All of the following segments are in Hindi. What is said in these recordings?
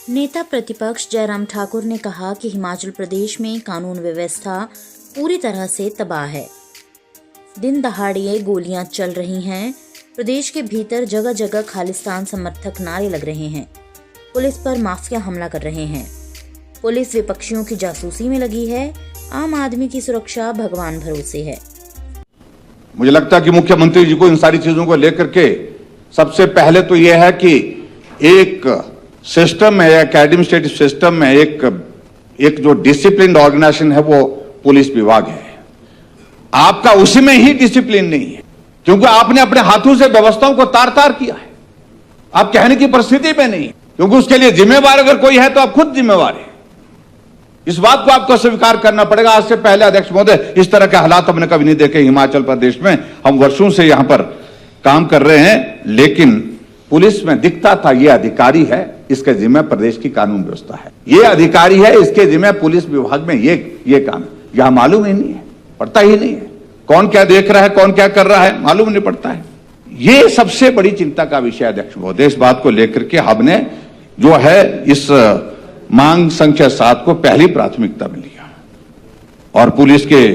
नेता प्रतिपक्ष जयराम ठाकुर ने कहा कि हिमाचल प्रदेश में कानून व्यवस्था पूरी तरह से तबाह है। दिन दहाड़े गोलियां चल रही हैं। प्रदेश के भीतर जगह जगह खालिस्तान समर्थक नारे लग रहे हैं। पुलिस पर माफिया हमला कर रहे हैं। पुलिस विपक्षियों की जासूसी में लगी है। आम आदमी की सुरक्षा भगवान भरोसे है। मुझे लगता है कि मुख्यमंत्री जी को इन सारी चीजों को लेकर के सबसे पहले तो यह है कि एक सिस्टम है, एडमिनिस्ट्रेटिव सिस्टम में एक जो डिसिप्लिन ऑर्गेनाइजेशन है वो पुलिस विभाग है। आपका उसी में ही डिसिप्लिन नहीं है, क्योंकि आपने अपने हाथों से व्यवस्थाओं को तार तार किया है। आप कहने की परिस्थिति में नहीं है, क्योंकि उसके लिए जिम्मेवार अगर कोई है तो आप खुद जिम्मेवार है। इस बात को आपको स्वीकार करना पड़ेगा। आज से पहले अध्यक्ष महोदय, इस तरह के हालात हमने कभी नहीं देखे हिमाचल प्रदेश में। हम वर्षों से यहां पर काम कर रहे हैं, लेकिन पुलिस में दिखता था ये अधिकारी है, इसके जिम्मे प्रदेश की कानून व्यवस्था है, ये अधिकारी है, इसके जिम्मे पुलिस विभाग में ये काम। यहां मालूम ही नहीं है, पड़ता ही नहीं है कौन क्या देख रहा है, कौन क्या कर रहा है, मालूम नहीं पड़ता है। ये सबसे बड़ी चिंता का विषय अध्यक्ष महोदय। इस बात को लेकर के हमने जो है इस मांग संख्या 7 को पहली प्राथमिकता में लिया और पुलिस के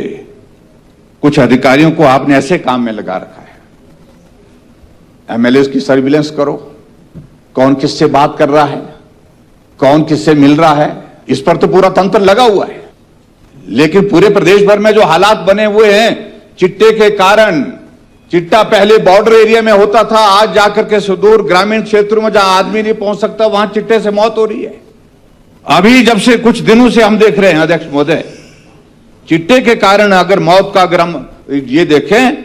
कुछ अधिकारियों को आपने ऐसे काम में लगा रखा है। एमएलए की सर्विलेंस करो, कौन किससे बात कर रहा है, कौन किससे मिल रहा है, इस पर तो पूरा तंत्र लगा हुआ है। लेकिन पूरे प्रदेश भर में जो हालात बने हुए हैं चिट्टे के कारण, चिट्टा पहले बॉर्डर एरिया में होता था, आज जाकर के सुदूर ग्रामीण क्षेत्रों में जहां आदमी नहीं पहुंच सकता वहां चिट्टे से मौत हो रही है। अभी जब से कुछ दिनों से हम देख रहे हैं अध्यक्ष महोदय, चिट्टे के कारण अगर मौत का अगर हम ये देखें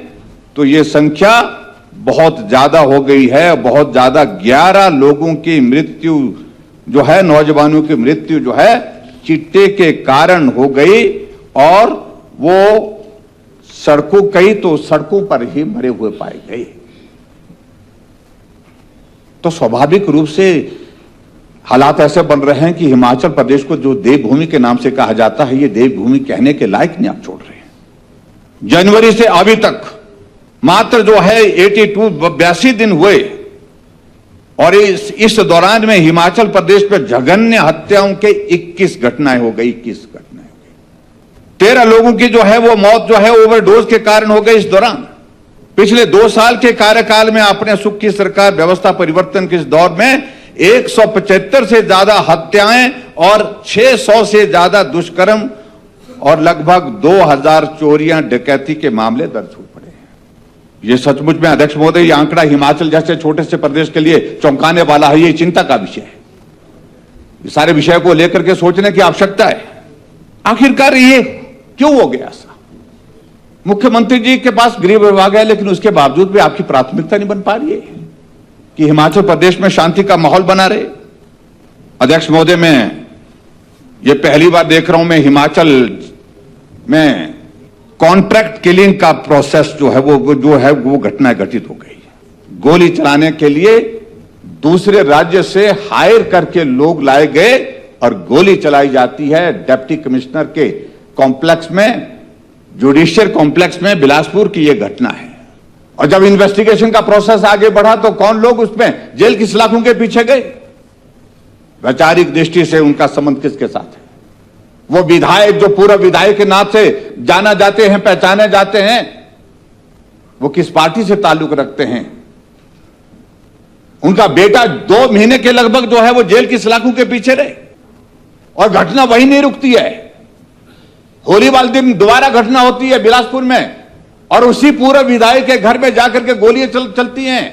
तो ये संख्या बहुत ज्यादा हो गई है। बहुत ज्यादा 11 लोगों की मृत्यु जो है, नौजवानों की मृत्यु जो है चिट्टे के कारण हो गई और वो सड़कों कई तो सड़कों पर ही मरे हुए पाए गए। तो स्वाभाविक रूप से हालात ऐसे बन रहे हैं कि हिमाचल प्रदेश को जो देवभूमि के नाम से कहा जाता है, ये देवभूमि कहने के लायक नहीं आप छोड़ रहे हैं। जनवरी से अभी तक मात्र जो है 82 दिन हुए और इस दौरान में हिमाचल प्रदेश पर जघन्य हत्याओं के 21 घटनाएं हो गई। 21 घटनाएं हो गई। 13 लोगों की जो है वो मौत जो है ओवरडोज के कारण हो गई। इस दौरान पिछले 2 साल के कार्यकाल में अपने सुख की सरकार व्यवस्था परिवर्तन के इस दौर में 175 से ज्यादा हत्याएं और 600 से ज्यादा दुष्कर्म और लगभग 2000 चोरियां डकैती के मामले दर्ज हुए पड़े हैं। ये सचमुच में अध्यक्ष महोदय, ये आंकड़ा हिमाचल जैसे छोटे से प्रदेश के लिए चौंकाने वाला है। ये चिंता का विषय है। इस सारे विषय को लेकर के सोचने की आवश्यकता है। आखिरकार ये क्यों हो गया ऐसा? मुख्यमंत्री जी के पास गृह विभाग है, लेकिन उसके बावजूद भी आपकी प्राथमिकता नहीं बन पा रही है कि हिमाचल प्रदेश में शांति का माहौल बना रहे। अध्यक्ष महोदय, मैं ये पहली बार देख रहा हूं मैं हिमाचल में कॉन्ट्रैक्ट किलिंग का प्रोसेस जो है वो घटनाएं घटित हो गई। गोली चलाने के लिए दूसरे राज्य से हायर करके लोग लाए गए और गोली चलाई जाती है। डिप्टी कमिश्नर के कॉम्प्लेक्स में, जुडिशियल कॉम्प्लेक्स में बिलासपुर की यह घटना है। और जब इन्वेस्टिगेशन का प्रोसेस आगे बढ़ा तो कौन लोग उसमें जेल की सलाखों के पीछे गए? वैचारिक दृष्टि से उनका संबंध किसके साथ है? वो विधायक जो पूरा विधायक के नाम से जाना जाते हैं, पहचाने जाते हैं, वो किस पार्टी से ताल्लुक रखते हैं? उनका बेटा 2 महीने के लगभग जो है वो जेल की सलाखों के पीछे रहे और घटना वही नहीं रुकती है। होली वाले दिन दोबारा घटना होती है बिलासपुर में और उसी पूरे विधायक के घर में जाकर के गोलियां चलती हैं।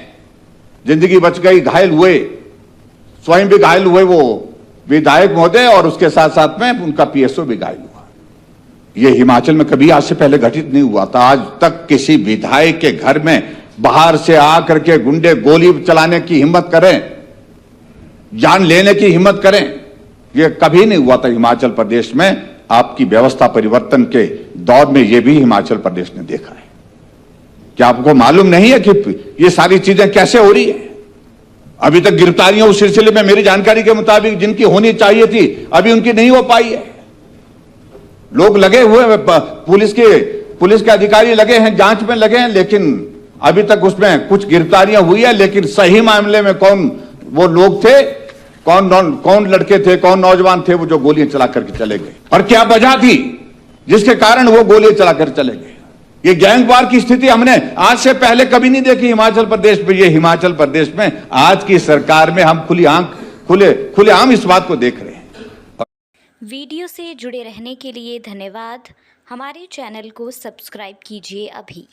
जिंदगी बच गई, घायल हुए, स्वयं भी घायल हुए वो विधायक महोदय और उसके साथ साथ में उनका पीएसओ भी घायल हुआ। ये हिमाचल में कभी आज से पहले घटित नहीं हुआ था। आज तक किसी विधायक के घर में बाहर से आकर के गुंडे गोली चलाने की हिम्मत करें, जान लेने की हिम्मत करें, ये कभी नहीं हुआ था हिमाचल प्रदेश में। आपकी व्यवस्था परिवर्तन के दौर में ये भी हिमाचल प्रदेश ने देखा है। क्या आपको मालूम नहीं है कि ये सारी चीजें कैसे हो रही है? अभी तक गिरफ्तारियां उस सिलसिले में मेरी जानकारी के मुताबिक जिनकी होनी चाहिए थी अभी उनकी नहीं हो पाई है। लोग लगे हुए, पुलिस के अधिकारी लगे हैं, जांच में लगे हैं, लेकिन अभी तक उसमें कुछ गिरफ्तारियां हुई है, लेकिन सही मामले में कौन वो लोग थे कौन लड़के थे, कौन नौजवान थे वो जो गोलियां चला करके चले गए, और क्या वजह थी जिसके कारण वो गोलियां चलाकर चले गए। ये गैंगवार की स्थिति हमने आज से पहले कभी नहीं देखी हिमाचल प्रदेश में। ये हिमाचल प्रदेश में आज की सरकार में हम खुलेआम इस बात को देख रहे हैं। वीडियो से जुड़े रहने के लिए धन्यवाद। हमारे चैनल को सब्सक्राइब कीजिए अभी।